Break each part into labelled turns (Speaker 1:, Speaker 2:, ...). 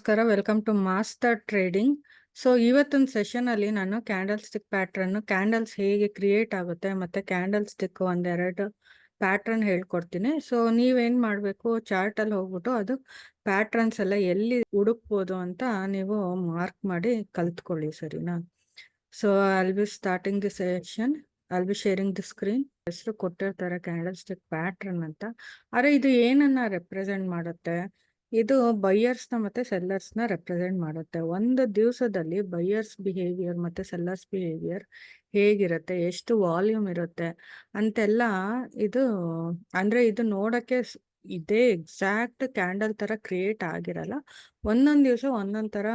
Speaker 1: ನಮಸ್ಕಾರ, welcome to Master Trading. So ಇವತ್ತಿನ ಸೆಷನಲ್ಲಿ ನಾನು ಕ್ಯಾಂಡಲ್ ಸ್ಟಿಕ್ ಪ್ಯಾಟ್ರನ್, ಕ್ಯಾಂಡಲ್ಸ್ ಹೇಗೆ ಕ್ರಿಯೇಟ್ ಆಗುತ್ತೆ ಮತ್ತು ಕ್ಯಾಂಡಲ್ ಸ್ಟಿಕ್ ಒಂದೆರಡು ಪ್ಯಾಟ್ರನ್ ಹೇಳ್ಕೊಡ್ತೀನಿ. ಸೊ ನೀವೇನು ಮಾಡಬೇಕು, ಚಾರ್ಟಲ್ಲಿ ಹೋಗ್ಬಿಟ್ಟು ಅದು ಪ್ಯಾಟ್ರನ್ಸ್ ಎಲ್ಲ ಎಲ್ಲಿ ಹುಡುಕ್ಬೋದು ಅಂತ ನೀವು ಮಾರ್ಕ್ ಮಾಡಿ ಕಲ್ತ್ಕೊಳ್ಳಿ, ಸರಿನಾ? So I'll be starting the session, I'll be sharing the screen. ಹೆಸರು ಕೊಟ್ಟಿರ್ತಾರೆ ಕ್ಯಾಂಡಲ್ ಸ್ಟಿಕ್ ಪ್ಯಾಟ್ರನ್ ಅಂತ. ಆದರೆ ಇದು ಏನನ್ನ ರೆಪ್ರೆಸೆಂಟ್ ಮಾಡುತ್ತೆ? ಇದು ಬೈಯರ್ಸ್ನ ಮತ್ತೆ ಸೆಲ್ಲರ್ಸ್ನ ರೆಪ್ರೆಸೆಂಟ್ ಮಾಡುತ್ತೆ. ಒಂದು ದಿವಸದಲ್ಲಿ ಬೈಯರ್ಸ್ ಬಿಹೇವಿಯರ್ ಮತ್ತೆ ಸೆಲ್ಲರ್ಸ್ ಬಿಹೇವಿಯರ್ ಹೇಗಿರುತ್ತೆ, ಎಷ್ಟು ವಾಲ್ಯೂಮ್ ಇರುತ್ತೆ ಅಂತೆಲ್ಲ ಇದು ಅಂದ್ರೆ ಇದು ನೋಡಕ್ಕೆ ಇದೇ ಎಕ್ಸಾಕ್ಟ್ ಕ್ಯಾಂಡಲ್ ತರ ಕ್ರಿಯೇಟ್ ಆಗಿರಲ್ಲ. ಒಂದೊಂದು ದಿವಸ ಒಂದೊಂದು ತರ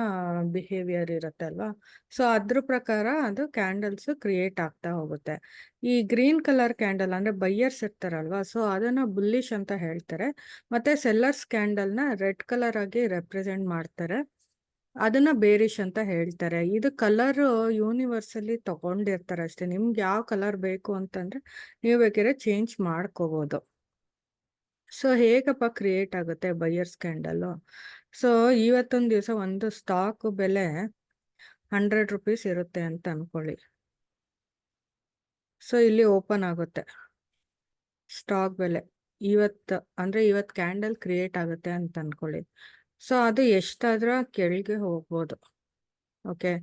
Speaker 1: ಬಿಹೇವಿಯರ್ ಇರುತ್ತೆ ಅಲ್ವಾ? ಸೊ ಅದ್ರ ಪ್ರಕಾರ ಅದು ಕ್ಯಾಂಡಲ್ಸ್ ಕ್ರಿಯೇಟ್ ಆಗ್ತಾ ಹೋಗುತ್ತೆ. ಈ ಗ್ರೀನ್ ಕಲರ್ ಕ್ಯಾಂಡಲ್ ಅಂದ್ರೆ ಬೈಯರ್ಸ್ ಇರ್ತಾರಲ್ವಾ, ಸೊ ಅದನ್ನ ಬುಲ್ಲಿಶ್ ಅಂತ ಹೇಳ್ತಾರೆ. ಮತ್ತೆ ಸೆಲ್ಲರ್ಸ್ ಕ್ಯಾಂಡಲ್ನ ರೆಡ್ ಕಲರ್ ಆಗಿ ರೆಪ್ರೆಸೆಂಟ್ ಮಾಡ್ತಾರೆ, ಅದನ್ನ ಬೇರಿಶ್ ಅಂತ ಹೇಳ್ತಾರೆ. ಇದು ಕಲರ್ ಯೂನಿವರ್ಸಲ್ಲಿ ತಗೊಂಡಿರ್ತಾರೆ ಅಷ್ಟೇ. ನಿಮ್ಗೆ ಯಾವ ಕಲರ್ ಬೇಕು ಅಂತಂದ್ರೆ ನೀವು ಬೇಕಾದ್ರೆ ಚೇಂಜ್ ಮಾಡ್ಕೋಬಹುದು. ಸೊ ಹೇಗಪ್ಪ ಕ್ರಿಯೇಟ್ ಆಗುತ್ತೆ ಬೈಯರ್ಸ್ ಕ್ಯಾಂಡಲ್? ಸೊ ಇವತ್ತೊಂದು ದಿವಸ ಒಂದು ಸ್ಟಾಕ್ ಬೆಲೆ 100 ರೂಪೀಸ್ ಇರುತ್ತೆ ಅಂತ ಅನ್ಕೊಳ್ಳಿ. ಸೊ ಇಲ್ಲಿ ಓಪನ್ ಆಗುತ್ತೆ ಸ್ಟಾಕ್ ಬೆಲೆ ಇವತ್ತು, ಅಂದ್ರೆ ಇವತ್ತು ಕ್ಯಾಂಡಲ್ ಕ್ರಿಯೇಟ್ ಆಗುತ್ತೆ ಅಂತ ಅನ್ಕೊಳ್ಳಿ. ಸೊ ಅದು ಎಷ್ಟಾದ್ರೂ ಕೆಳಗೆ ಹೋಗ್ಬೋದು. ಓಕೆ,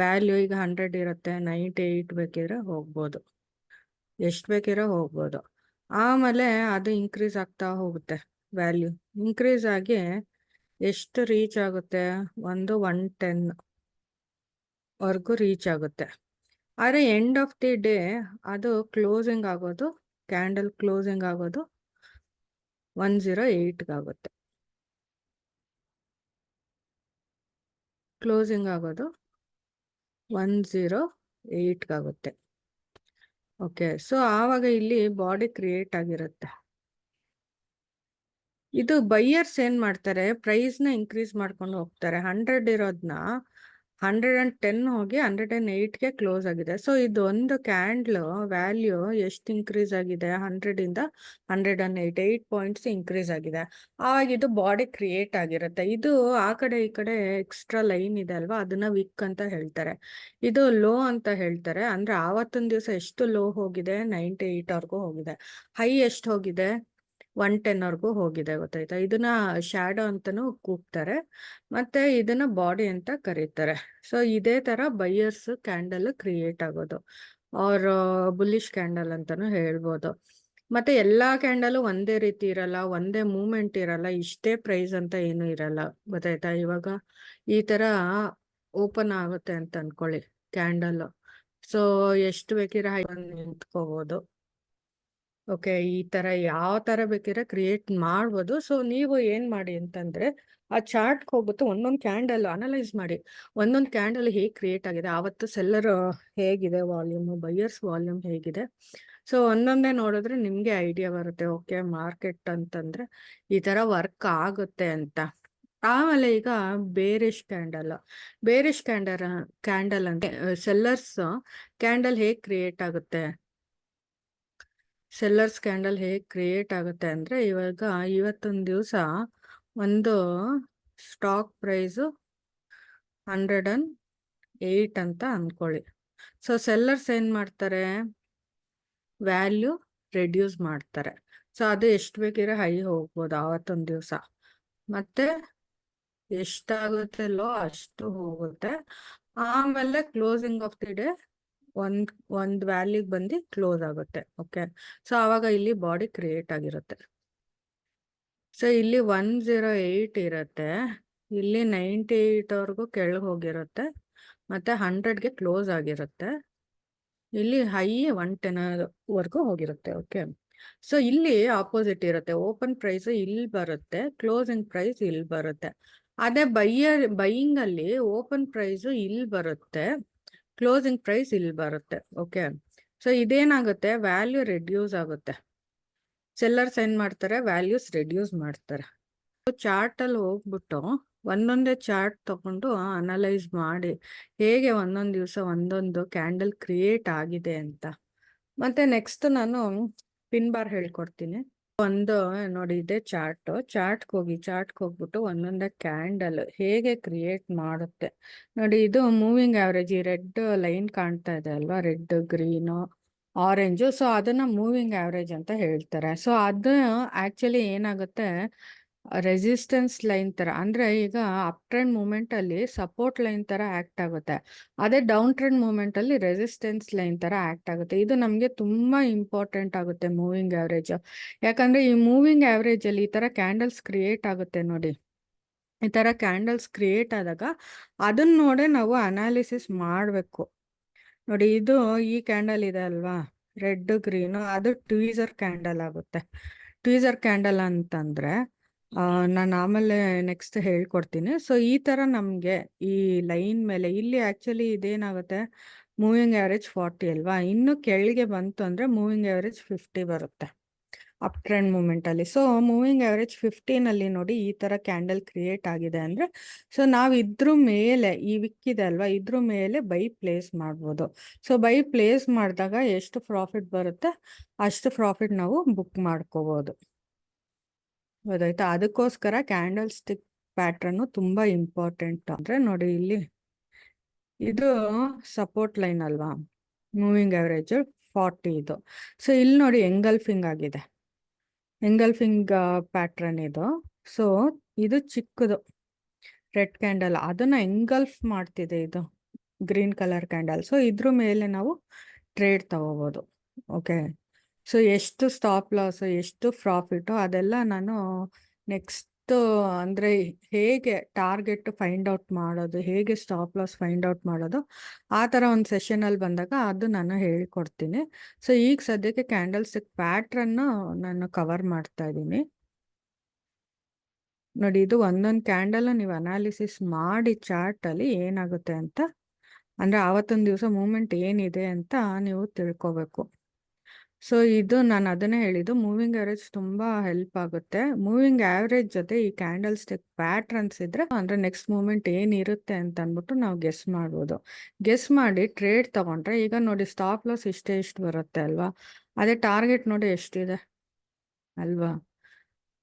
Speaker 1: ವ್ಯಾಲ್ಯೂ ಈಗ 100 ಇರುತ್ತೆ, 98 ಬೇಕಿದ್ರೆ ಹೋಗ್ಬೋದು, ಎಷ್ಟು ಬೇಕಿರೋ ಹೋಗ್ಬೋದು. ಆಮೇಲೆ ಅದು ಇನ್ಕ್ರೀಸ್ ಆಗ್ತಾ ಹೋಗುತ್ತೆ, ವ್ಯಾಲ್ಯೂ ಇನ್ಕ್ರೀಸ್ ಆಗಿ ಎಷ್ಟು ರೀಚ್ ಆಗುತ್ತೆ, 110 ವರ್ಗೂ ರೀಚ್ ಆಗುತ್ತೆ. ಆದರೆ ಎಂಡ್ ಆಫ್ ದಿ ಡೇ ಅದು ಕ್ಲೋಸಿಂಗ್ ಆಗೋದು, ಕ್ಯಾಂಡಲ್ ಕ್ಲೋಸಿಂಗ್ ಆಗೋದು 108 ಆಗುತ್ತೆ. ಕ್ಲೋಸಿಂಗ್ ಆಗೋದು 108 ಆಗುತ್ತೆ. ಓಕೆ, ಸೊ ಆವಾಗ ಇಲ್ಲಿ ಬಾಡಿ ಕ್ರಿಯೇಟ್ ಆಗಿರುತ್ತೆ. ಇದು ಬೈಯರ್ಸ್ ಏನ್ ಮಾಡ್ತಾರೆ, ಪ್ರೈಸ್ನ ಇನ್ಕ್ರೀಸ್ ಮಾಡ್ಕೊಂಡು ಹೋಗ್ತಾರೆ. 100 ಇರೋದನ್ನ 110 ಹೋಗಿ 108ಗೆ ಕ್ಲೋಸ್ ಆಗಿದೆ. ಸೊ ಇದೊಂದು ಕ್ಯಾಂಡ್ಲ್ ವ್ಯಾಲ್ಯೂ ಎಷ್ಟು ಇನ್ಕ್ರೀಸ್ ಆಗಿದೆ, 100 ಇಂದ 108, 8 ಪಾಯಿಂಟ್ಸ್ ಇನ್ಕ್ರೀಸ್ ಆಗಿದೆ. ಆವಾಗ ಇದು ಬಾಡಿ ಕ್ರಿಯೇಟ್ ಆಗಿರುತ್ತೆ. ಇದು ಆ ಕಡೆ ಈ ಕಡೆ ಎಕ್ಸ್ಟ್ರಾ ಲೈನ್ ಇದೆ ಅಲ್ವಾ, ಅದನ್ನ ವಿಕ್ ಅಂತ ಹೇಳ್ತಾರೆ. ಇದು ಲೋ ಅಂತ ಹೇಳ್ತಾರೆ. ಅಂದ್ರೆ ಆವತ್ತೊಂದು ದಿವಸ ಎಷ್ಟು ಲೋ ಹೋಗಿದೆ, 98 ವರ್ಗೂ ಹೋಗಿದೆ. ಹೈ ಎಷ್ಟು ಹೋಗಿದೆ, 110 ವರ್ಗೂ ಹೋಗಿದೆ, ಗೊತ್ತಾಯ್ತಾ? ಇದನ್ನ ಶ್ಯಾಡೋ ಅಂತಾನೂ ಕೂಗ್ತಾರೆ, ಮತ್ತೆ ಇದನ್ನ ಬಾಡಿ ಅಂತ ಕರೀತಾರೆ. ಸೊ ಇದೇ ತರ ಬೈಯರ್ಸ್ ಕ್ಯಾಂಡಲ್ ಕ್ರಿಯೇಟ್ ಆಗೋದು, ಅವ್ರ ಬುಲ್ಲಿಶ್ ಕ್ಯಾಂಡಲ್ ಅಂತಾನು ಹೇಳ್ಬೋದು. ಮತ್ತೆ ಎಲ್ಲಾ ಕ್ಯಾಂಡಲ್ ಒಂದೇ ರೀತಿ ಇರಲ್ಲ, ಒಂದೇ ಮೂವ್ಮೆಂಟ್ ಇರಲ್ಲ, ಇಷ್ಟೇ ಪ್ರೈಸ್ ಅಂತ ಏನು ಇರಲ್ಲ, ಗೊತ್ತಾಯ್ತಾ? ಇವಾಗ ಈ ತರ ಓಪನ್ ಆಗುತ್ತೆ ಅಂತ ಅನ್ಕೊಳ್ಳಿ ಕ್ಯಾಂಡಲ್. ಸೊ ಎಷ್ಟು ಬೇಕಿರೋ ಹೈ ನಿಂತ್ಕೋಬಹುದು. ಓಕೆ, ಈ ತರ ಯಾವ ತರ ಬೇಕಿದ್ರೆ ಕ್ರಿಯೇಟ್ ಮಾಡ್ಬೋದು. ಸೊ ನೀವು ಏನ್ ಮಾಡಿ ಅಂತಂದ್ರೆ ಆ ಚಾರ್ಟ್ಗೆ ಹೋಗ್ಬಿಟ್ಟು ಒಂದೊಂದು ಕ್ಯಾಂಡಲ್ ಅನಲೈಸ್ ಮಾಡಿ, ಒಂದೊಂದು ಕ್ಯಾಂಡಲ್ ಹೇಗೆ ಕ್ರಿಯೇಟ್ ಆಗಿದೆ, ಆವತ್ತು ಸೆಲ್ಲರ್ ಹೇಗಿದೆ ವಾಲ್ಯೂಮ್, ಬೈಯರ್ಸ್ ವಾಲ್ಯೂಮ್ ಹೇಗಿದೆ. ಸೊ ಒಂದೊಂದೇ ನೋಡಿದ್ರೆ ನಿಮ್ಗೆ ಐಡಿಯಾ ಬರುತ್ತೆ, ಓಕೆ ಮಾರ್ಕೆಟ್ ಅಂತಂದ್ರೆ ಈ ತರ ವರ್ಕ್ ಆಗುತ್ತೆ ಅಂತ. ಆಮೇಲೆ ಈಗ ಬೇರಿಶ್ ಕ್ಯಾಂಡಲ್, ಬೇರಿಶ್ ಕ್ಯಾಂಡಲ್ ಅಂದ್ರೆ ಸೆಲ್ಲರ್ಸ್ ಕ್ಯಾಂಡಲ್ ಹೇಗೆ ಕ್ರಿಯೇಟ್ ಆಗುತ್ತೆ, ಸೆಲ್ಲರ್ಸ್ ಕ್ಯಾಂಡಲ್ ಹೇಗೆ ಕ್ರಿಯೇಟ್ ಆಗುತ್ತೆ ಅಂದ್ರೆ, ಇವಾಗ ಇವತ್ತೊಂದು ದಿವಸ ಒಂದು ಸ್ಟಾಕ್ ಪ್ರೈಸು 108 ಅಂತ ಅನ್ಕೊಳ್ಳಿ. ಸೊ ಸೆಲ್ಲರ್ಸ್ ಏನ್ ಮಾಡ್ತಾರೆ, ವ್ಯಾಲ್ಯೂ ರೆಡ್ಯೂಸ್ ಮಾಡ್ತಾರೆ. ಸೊ ಅದು ಎಷ್ಟು ಬೇಕಿದ್ರೆ ಹೈ ಹೋಗ್ಬೋದು ಆವತ್ತೊಂದು ದಿವಸ, ಮತ್ತೆ ಎಷ್ಟಾಗುತ್ತೆ ಲೋ ಅಷ್ಟು ಹೋಗುತ್ತೆ. ಆಮೇಲೆ ಕ್ಲೋಸಿಂಗ್ ಆಫ್ ದಿ ಡೇ ಒಂದ್ ವ್ಯಾಲ್ಯೂಗೆ ಬಂದು ಕ್ಲೋಸ್ ಆಗುತ್ತೆ. ಓಕೆ, ಸೊ ಆವಾಗ ಇಲ್ಲಿ ಬಾಡಿ ಕ್ರಿಯೇಟ್ ಆಗಿರುತ್ತೆ. ಸೊ ಇಲ್ಲಿ 108 ಇರುತ್ತೆ, ಇಲ್ಲಿ 98 ವರ್ಗೂ ಕೆಳಗೆ ಹೋಗಿರುತ್ತೆ, ಮತ್ತೆ 100ಗೆ ಕ್ಲೋಸ್ ಆಗಿರುತ್ತೆ, ಇಲ್ಲಿ ಹೈ 110 ವರ್ಗೂ ಹೋಗಿರುತ್ತೆ. ಓಕೆ, ಸೊ ಇಲ್ಲಿ ಆಪೋಸಿಟ್ ಇರುತ್ತೆ, ಓಪನ್ ಪ್ರೈಸ್ ಇಲ್ಲಿ ಬರುತ್ತೆ, ಕ್ಲೋಸಿಂಗ್ ಪ್ರೈಸ್ ಇಲ್ಲಿ ಬರುತ್ತೆ. ಅದೇ ಬೈಯಿಂಗ್ ಅಲ್ಲಿ ಓಪನ್ ಪ್ರೈಸ್ ಇಲ್ಲಿ ಬರುತ್ತೆ, ಕ್ಲೋಸಿಂಗ್ ಪ್ರೈಸ್ ಇಲ್ಲಿ ಬರುತ್ತೆ. ಓಕೆ, ಸೊ ಇದೇನಾಗುತ್ತೆ, ವ್ಯಾಲ್ಯೂ ರೆಡ್ಯೂಸ್ ಆಗುತ್ತೆ. ಸೆಲ್ಲರ್ಸ್ ಏನ್ ಮಾಡ್ತಾರೆ, ವ್ಯಾಲ್ಯೂಸ್ ರೆಡ್ಯೂಸ್ ಮಾಡ್ತಾರೆ. ಚಾರ್ಟ್ ಅಲ್ಲಿ ಹೋಗ್ಬಿಟ್ಟು ಒಂದೊಂದೇ ಚಾರ್ಟ್ ತಗೊಂಡು ಅನಲೈಸ್ ಮಾಡಿ ಹೇಗೆ ಒಂದೊಂದು ದಿವಸ ಒಂದೊಂದು ಕ್ಯಾಂಡಲ್ ಕ್ರಿಯೇಟ್ ಆಗಿದೆ ಅಂತ. ಮತ್ತೆ ನೆಕ್ಸ್ಟ್ ನಾನು ಪಿನ್ ಬಾರ್ ಹೇಳ್ಕೊಡ್ತೀನಿ. ಒಂದು ನೋಡಿ, ಇದೆ ಚಾರ್ಟ್ಗೆ ಹೋಗ್ಬಿಟ್ಟು ಒಂದೊಂದೇ ಕ್ಯಾಂಡಲ್ ಹೇಗೆ ಕ್ರಿಯೇಟ್ ಮಾಡುತ್ತೆ ನೋಡಿ. ಇದು ಮೂವಿಂಗ್ ಆವ್ರೇಜ್, ಈ ರೆಡ್ ಲೈನ್ ಕಾಣ್ತಾ ಇದೆ ಅಲ್ವಾ, ರೆಡ್ ಗ್ರೀನು ಆರೆಂಜು. ಸೊ ಅದನ್ನ ಮೂವಿಂಗ್ ಆವ್ರೇಜ್ ಅಂತ ಹೇಳ್ತಾರೆ. ಸೊ ಅದು ಆಕ್ಚುಲಿ ಏನಾಗುತ್ತೆ, ರೆಸಿಸ್ಟೆನ್ಸ್ ಲೈನ್ ತರ, ಅಂದ್ರೆ ಈಗ ಅಪ್ ಟ್ರೆಂಡ್ ಮೂಮೆಂಟ್ ಅಲ್ಲಿ ಸಪೋರ್ಟ್ ಲೈನ್ ತರ ಆಕ್ಟ್ ಆಗುತ್ತೆ, ಅದೇ ಡೌನ್ ಟ್ರೆಂಡ್ ಮೂಮೆಂಟ್ ಅಲ್ಲಿ ರೆಸಿಸ್ಟೆನ್ಸ್ ಲೈನ್ ತರ ಆಕ್ಟ್ ಆಗುತ್ತೆ. ಇದು ನಮ್ಗೆ ತುಂಬಾ ಇಂಪಾರ್ಟೆಂಟ್ ಆಗುತ್ತೆ ಮೂವಿಂಗ್ ಆವ್ರೇಜ್. ಯಾಕಂದ್ರೆ ಈ ಮೂವಿಂಗ್ ಆವ್ರೇಜ್ ಅಲ್ಲಿ ಈ ತರ ಕ್ಯಾಂಡಲ್ಸ್ ಕ್ರಿಯೇಟ್ ಆಗುತ್ತೆ ನೋಡಿ. ಈ ತರ ಕ್ಯಾಂಡಲ್ಸ್ ಕ್ರಿಯೇಟ್ ಆದಾಗ ಅದನ್ನ ನೋಡೇ ನಾವು ಅನಾಲಿಸಿಸ್ ಮಾಡಬೇಕು ನೋಡಿ. ಇದು ಈ ಕ್ಯಾಂಡಲ್ ಇದೆ ಅಲ್ವಾ, ರೆಡ್ ಗ್ರೀನು, ಅದು ಟ್ವೀಸರ್ ಕ್ಯಾಂಡಲ್ ಆಗುತ್ತೆ. ಟ್ವೀಸರ್ ಕ್ಯಾಂಡಲ್ ಅಂತಂದ್ರೆ ನಾನು ಆಮೇಲೆ ನೆಕ್ಸ್ಟ್ ಹೇಳ್ಕೊಡ್ತೀನಿ. ಸೊ ಈ ತರ ನಮ್ಗೆ ಈ ಲೈನ್ ಮೇಲೆ ಇಲ್ಲಿ ಆಕ್ಚುಲಿ ಇದೇನಾಗುತ್ತೆ, ಮೂವಿಂಗ್ ಆವರೇಜ್ 40 ಅಲ್ವಾ, ಇನ್ನು ಕೆಳಗೆ ಬಂತು ಅಂದ್ರೆ ಮೂವಿಂಗ್ ಆವರೇಜ್ 50 ಬರುತ್ತೆ ಅಪ್ ಟ್ರೆಂಡ್ ಮೂಮೆಂಟ್ ಅಲ್ಲಿ. ಸೊ ಮೂವಿಂಗ್ ಆವರೇಜ್ 15 ಅಲ್ಲಿ ನೋಡಿ ಈ ತರ ಕ್ಯಾಂಡಲ್ ಕ್ರಿಯೇಟ್ ಆಗಿದೆ ಅಂದ್ರೆ, ಸೊ ನಾವ್ ಇದ್ರ ಮೇಲೆ ಈ ವಿಕ್ ಇದೆ ಅಲ್ವಾ, ಇದ್ರ ಮೇಲೆ ಬೈ ಪ್ಲೇಸ್ ಮಾಡ್ಬೋದು. ಸೊ ಬೈ ಪ್ಲೇಸ್ ಮಾಡಿದಾಗ ಎಷ್ಟು ಪ್ರಾಫಿಟ್ ಬರುತ್ತೆ ಅಷ್ಟು ಪ್ರಾಫಿಟ್ ನಾವು ಬುಕ್ ಮಾಡ್ಕೋಬಹುದು. ಗೊತ್ತಾಯ್ತಾ? ಅದಕ್ಕೋಸ್ಕರ ಕ್ಯಾಂಡಲ್ ಸ್ಟಿಕ್ ಪ್ಯಾಟ್ರನ್ ತುಂಬಾ ಇಂಪಾರ್ಟೆಂಟ್. ಅಂದ್ರೆ ನೋಡಿ, ಇಲ್ಲಿ ಇದು ಸಪೋರ್ಟ್ ಲೈನ್ ಅಲ್ವಾ, ಮೂವಿಂಗ್ ಆವರೇಜ್ 40 ಇದು. ಸೊ ಇಲ್ಲಿ ನೋಡಿ ಎಂಗಲ್ಫಿಂಗ್ ಆಗಿದೆ, ಎಂಗಲ್ಫಿಂಗ್ ಪ್ಯಾಟ್ರನ್ ಇದು. ಸೊ ಇದು ಚಿಕ್ಕದು ರೆಡ್ ಕ್ಯಾಂಡಲ್, ಅದನ್ನ ಎಂಗಲ್ಫ್ ಮಾಡ್ತಿದೆ ಇದು ಗ್ರೀನ್ ಕಲರ್ ಕ್ಯಾಂಡಲ್. ಸೊ ಇದ್ರ ಮೇಲೆ ನಾವು ಟ್ರೇಡ್ ತಗೋಬಹುದು. ಓಕೆ, ಸೊ ಎಷ್ಟು ಸ್ಟಾಪ್ ಲಾಸ್ ಎಷ್ಟು ಪ್ರಾಫಿಟ್ ಅದೆಲ್ಲ ನಾನು ನೆಕ್ಸ್ಟ್, ಅಂದ್ರೆ ಹೇಗೆ ಟಾರ್ಗೆಟ್ ಫೈಂಡ್ ಔಟ್ ಮಾಡೋದು, ಹೇಗೆ ಸ್ಟಾಪ್ ಲಾಸ್ ಫೈಂಡ್ ಔಟ್ ಮಾಡೋದು, ಆ ಥರ ಒಂದು ಸೆಷನಲ್ಲಿ ಬಂದಾಗ ಅದು ನಾನು ಹೇಳ್ಕೊಡ್ತೀನಿ. ಸೊ ಈಗ ಸದ್ಯಕ್ಕೆ ಕ್ಯಾಂಡಲ್ ಸ್ಟಿಕ್ ಪ್ಯಾಟ್ರನ್ ನಾನು ಕವರ್ ಮಾಡ್ತಾ ಇದ್ದೀನಿ ನೋಡಿ. ಇದು ಒಂದೊಂದು ಕ್ಯಾಂಡಲ್ ನೀವು ಅನಾಲಿಸಿಸ್ ಮಾಡಿ ಚಾರ್ಟಲ್ಲಿ ಏನಾಗುತ್ತೆ ಅಂತ, ಅಂದರೆ ಆವತ್ತೊಂದು ದಿವಸ ಮೂಮೆಂಟ್ ಏನಿದೆ ಅಂತ ನೀವು ತಿಳ್ಕೊಬೇಕು. ಸೊ ಇದು ನಾನು ಅದನ್ನೇ ಹೇಳಿದ್ದು, ಮೂವಿಂಗ್ ಆವರೇಜ್ ತುಂಬಾ ಹೆಲ್ಪ್ ಆಗುತ್ತೆ. ಮೂವಿಂಗ್ ಆವರೇಜ್ ಜೊತೆ ಈ ಕ್ಯಾಂಡಲ್ ಸ್ಟಿಕ್ ಪ್ಯಾಟ್ರನ್ಸ್ ಇದ್ರೆ, ಅಂದ್ರೆ ನೆಕ್ಸ್ಟ್ ಮೂಮೆಂಟ್ ಏನಿರುತ್ತೆ ಅಂತ ಅಂದ್ಬಿಟ್ಟು ನಾವು ಗೆಸ್ ಮಾಡ್ಬೋದು. ಗೆಸ್ ಮಾಡಿ ಟ್ರೇಡ್ ತಗೊಂಡ್ರೆ, ಈಗ ನೋಡಿ ಸ್ಟಾಪ್ ಲಾಸ್ ಇಷ್ಟೇ ಇಷ್ಟು ಬರುತ್ತೆ ಅಲ್ವಾ, ಅದೇ ಟಾರ್ಗೆಟ್ ನೋಡಿ ಎಷ್ಟಿದೆ ಅಲ್ವಾ.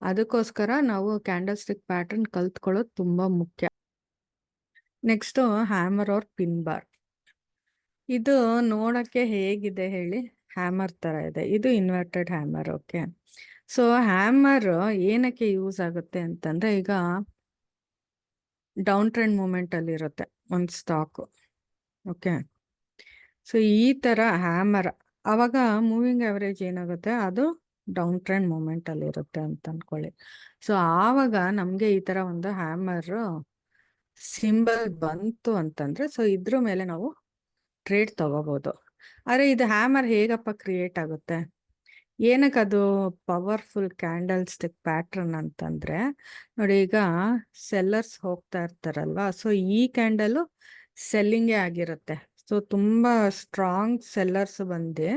Speaker 1: ಅದಕ್ಕೋಸ್ಕರ ನಾವು ಕ್ಯಾಂಡಲ್ ಸ್ಟಿಕ್ ಪ್ಯಾಟರ್ನ್ ಕಲ್ತ್ಕೊಳ್ಳೋದು ತುಂಬಾ ಮುಖ್ಯ. Next hammer or pin bar. ಇದು ನೋಡಕ್ಕೆ ಹೇಗಿದೆ ಹೇಳಿ, ಹ್ಯಾಮರ್ ತರ ಇದೆ. ಇದು inverted hammer. Okay, so hammer ಏನಕ್ಕೆ ಯೂಸ್ ಆಗುತ್ತೆ ಅಂತಂದ್ರೆ, ಈಗ ಡೌನ್ ಟ್ರೆಂಡ್ ಮೂಮೆಂಟ್ ಅಲ್ಲಿ ಇರುತ್ತೆ ಒಂದು ಸ್ಟಾಕ್. ಓಕೆ, ಸೊ ಈ ತರ ಹ್ಯಾಮರ್ ಅವಾಗ ಮೂವಿಂಗ್ ಆವರೇಜ್ ಏನಾಗುತ್ತೆ, ಅದು ಡೌನ್ ಟ್ರೆಂಡ್ ಮೂಮೆಂಟ್ ಅಲ್ಲಿ ಇರುತ್ತೆ ಅಂತ ಅನ್ಕೊಳ್ಳಿ. ಸೊ ಆವಾಗ ನಮ್ಗೆ ಈ ತರ ಒಂದು ಹ್ಯಾಮರ್ ಸಿಂಬಲ್ ಬಂತು ಅಂತಂದ್ರೆ, ಸೊ ಇದ್ರ ಮೇಲೆ ನಾವು ಟ್ರೇಡ್ ತಗೋಬಹುದು. ಆದ್ರೆ ಇದು ಹ್ಯಾಮರ್ ಹೇಗಪ್ಪ ಕ್ರಿಯೇಟ್ ಆಗುತ್ತೆ, ಏನಕ್ಕೆ ಅದು ಪವರ್ಫುಲ್ ಕ್ಯಾಂಡಲ್ ಸ್ಟಿಕ್ ಪ್ಯಾಟ್ರನ್ ಅಂತಂದ್ರೆ ನೋಡಿ, ಈಗ ಸೆಲ್ಲರ್ಸ್ ಹೋಗ್ತಾ ಇರ್ತಾರಲ್ವಾ, ಸೊ ಈ ಕ್ಯಾಂಡಲ್ ಸೆಲ್ಲಿಂಗೇ ಆಗಿರುತ್ತೆ. ಸೊ ತುಂಬಾ ಸ್ಟ್ರಾಂಗ್ ಸೆಲ್ಲರ್ಸ್ ಬಂದು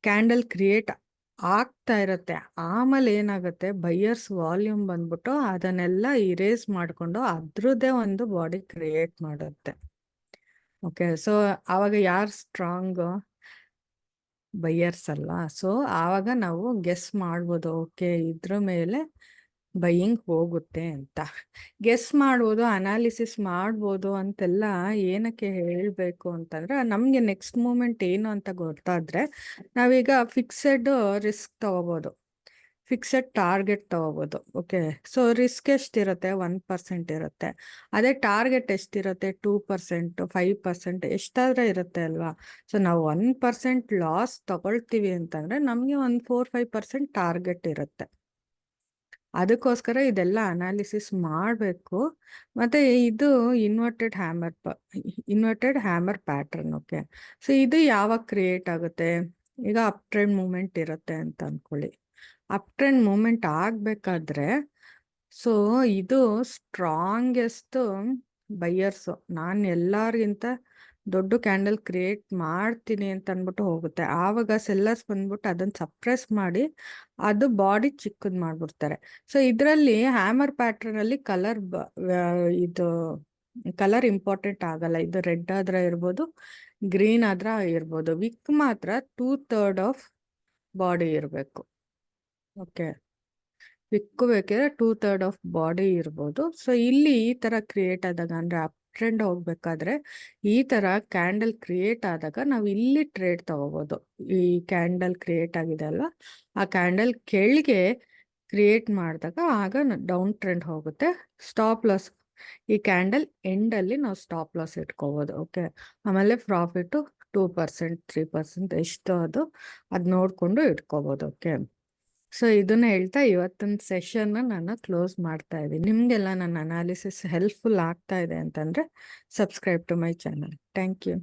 Speaker 1: ಕ್ಯಾಂಡಲ್ ಕ್ರಿಯೇಟ್ ಆಗ್ತಾ ಇರುತ್ತೆ. ಆಮೇಲೆ ಏನಾಗುತ್ತೆ, ಬೈಯರ್ಸ್ ವಾಲ್ಯೂಮ್ ಬಂದ್ಬಿಟ್ಟು ಅದನ್ನೆಲ್ಲ ಇರೇಸ್ ಮಾಡ್ಕೊಂಡು ಅದ್ರದ್ದೇ ಒಂದು ಬಾಡಿ ಕ್ರಿಯೇಟ್ ಮಾಡುತ್ತೆ. ಓಕೆ, ಸೊ ಆವಾಗ ಯಾರು ಸ್ಟ್ರಾಂಗ್, ಬೈಯರ್ಸ್ ಅಲ್ಲ. ಸೊ ಆವಾಗ ನಾವು ಗೆಸ್ ಮಾಡ್ಬೋದು, ಓಕೆ ಇದ್ರ ಮೇಲೆ ಬೈಯಿಂಗ್ ಹೋಗುತ್ತೆ ಅಂತ ಗೆಸ್ ಮಾಡ್ಬೋದು, ಅನಾಲಿಸಿಸ್ ಮಾಡ್ಬೋದು ಅಂತೆಲ್ಲ. ಏನಕ್ಕೆ ಹೇಳಬೇಕು ಅಂತಂದ್ರೆ, ನಮಗೆ ನೆಕ್ಸ್ಟ್ ಮೂಮೆಂಟ್ ಏನು ಅಂತ ಗೊತ್ತಾದ್ರೆ ನಾವೀಗ ಫಿಕ್ಸೆಡ್ ರಿಸ್ಕ್ ತಗೋಬೋದು, ಫಿಕ್ಸೆಡ್ ಟಾರ್ಗೆಟ್ ತಗೋಬೋದು. ಓಕೆ, ಸೊ ರಿಸ್ಕ್ ಎಷ್ಟಿರುತ್ತೆ, 1% ಇರುತ್ತೆ. ಅದೇ ಟಾರ್ಗೆಟ್ ಎಷ್ಟಿರುತ್ತೆ, 2%, 5% ಎಷ್ಟಾದ್ರೆ ಇರುತ್ತೆ ಅಲ್ವಾ. ಸೊ ನಾವು 1% ಲಾಸ್ ತಗೊಳ್ತೀವಿ ಅಂತಂದ್ರೆ ನಮಗೆ ಒಂದು 4-5% ಟಾರ್ಗೆಟ್ ಇರುತ್ತೆ. ಅದಕ್ಕೋಸ್ಕರ ಇದೆಲ್ಲ ಅನಾಲಿಸಿಸ್ ಮಾಡಬೇಕು. ಮತ್ತೆ ಇದು inverted hammer pattern. Okay, so ಇದು ಯಾವಾಗ ಕ್ರಿಯೇಟ್ ಆಗುತ್ತೆ, ಈಗ ಅಪ್ ಟ್ರೆಂಡ್ ಮೂಮೆಂಟ್ ಇರುತ್ತೆ ಅಂತ ಅನ್ಕೊಳ್ಳಿ. ಅಪ್ ಟ್ರೆಂಡ್ ಮೂಮೆಂಟ್ ಆಗ್ಬೇಕಾದ್ರೆ, ಸೊ ಇದು ಸ್ಟ್ರಾಂಗೆಸ್ಟ್ ಬೈಯರ್ಸು, ನಾನು ಎಲ್ಲರಿಗಿಂತ ದೊಡ್ಡ ಕ್ಯಾಂಡಲ್ ಕ್ರಿಯೇಟ್ ಮಾಡ್ತೀನಿ ಅಂತ ಅಂದ್ಬಿಟ್ಟು ಹೋಗುತ್ತೆ. ಆವಾಗ ಸೆಲ್ಲರ್ಸ್ ಬಂದ್ಬಿಟ್ಟು ಅದನ್ನ ಸಪ್ರೆಸ್ ಮಾಡಿ ಅದು ಬಾಡಿ ಚಿಕ್ಕದ್ ಮಾಡ್ಬಿಡ್ತಾರೆ. ಸೊ ಇದರಲ್ಲಿ ಹ್ಯಾಮರ್ ಪ್ಯಾಟರ್ನ್ ಅಲ್ಲಿ ಇದು ಕಲರ್ ಇಂಪಾರ್ಟೆಂಟ್ ಆಗಲ್ಲ. ಇದು ರೆಡ್ ಆದ್ರೆ ಇರ್ಬೋದು, ಗ್ರೀನ್ ಆದ್ರೆ ಇರ್ಬೋದು. ವಿಕ್ ಮಾತ್ರ 2/3 ಆಫ್ ಬಾಡಿ ಇರಬೇಕು. ಓಕೆ. ವಿಕ್ಕು ಬೇಕಿದ್ರೆ 2/3 ಆಫ್ ಬಾಡಿ ಇರ್ಬೋದು. ಸೊ ಇಲ್ಲಿ ಈ ತರ ಕ್ರಿಯೇಟ್ ಆದಾಗ ಅಂದ್ರೆ ಅಪ್ ಟ್ರೆಂಡ್ ಹೋಗ್ಬೇಕಾದ್ರೆ ಈ ತರ ಕ್ಯಾಂಡಲ್ ಕ್ರಿಯೇಟ್ ಆದಾಗ ನಾವು ಇಲ್ಲಿ ಟ್ರೇಡ್ ತಗೋಬಹುದು. ಈ ಕ್ಯಾಂಡಲ್ ಕ್ರಿಯೇಟ್ ಆಗಿದೆ ಅಲ್ಲ, ಆ ಕ್ಯಾಂಡಲ್ ಕೆಳಗೆ ಕ್ರಿಯೇಟ್ ಮಾಡಿದಾಗ ಆಗ ಡೌನ್ ಟ್ರೆಂಡ್ ಹೋಗುತ್ತೆ. ಸ್ಟಾಪ್ ಲಾಸ್ ಈ ಕ್ಯಾಂಡಲ್ ಎಂಡ್ ಅಲ್ಲಿ ನಾವು ಸ್ಟಾಪ್ ಲಾಸ್ ಇಟ್ಕೋಬಹುದು. ಓಕೆ. ಆಮೇಲೆ ಪ್ರಾಫಿಟ್ 2% 3% ಎಷ್ಟು ಅದು ನೋಡ್ಕೊಂಡು ಇಟ್ಕೋಬಹುದು. ಓಕೆ. ಸೊ ಇದನ್ನ ಹೇಳ್ತಾ ಇವತ್ತಿನ ಸೆಷನ್ನ ನಾನು ಕ್ಲೋಸ್ ಮಾಡ್ತಾ ಇದ್ದೀನಿ. ನಿಮಗೆಲ್ಲ ನನ್ನ ಅನಾಲಿಸಿಸ್ ಹೆಲ್ಪ್ಫುಲ್ ಆಗ್ತಾ ಇದೆ ಅಂತಂದರೆ subscribe to my channel. Thank you.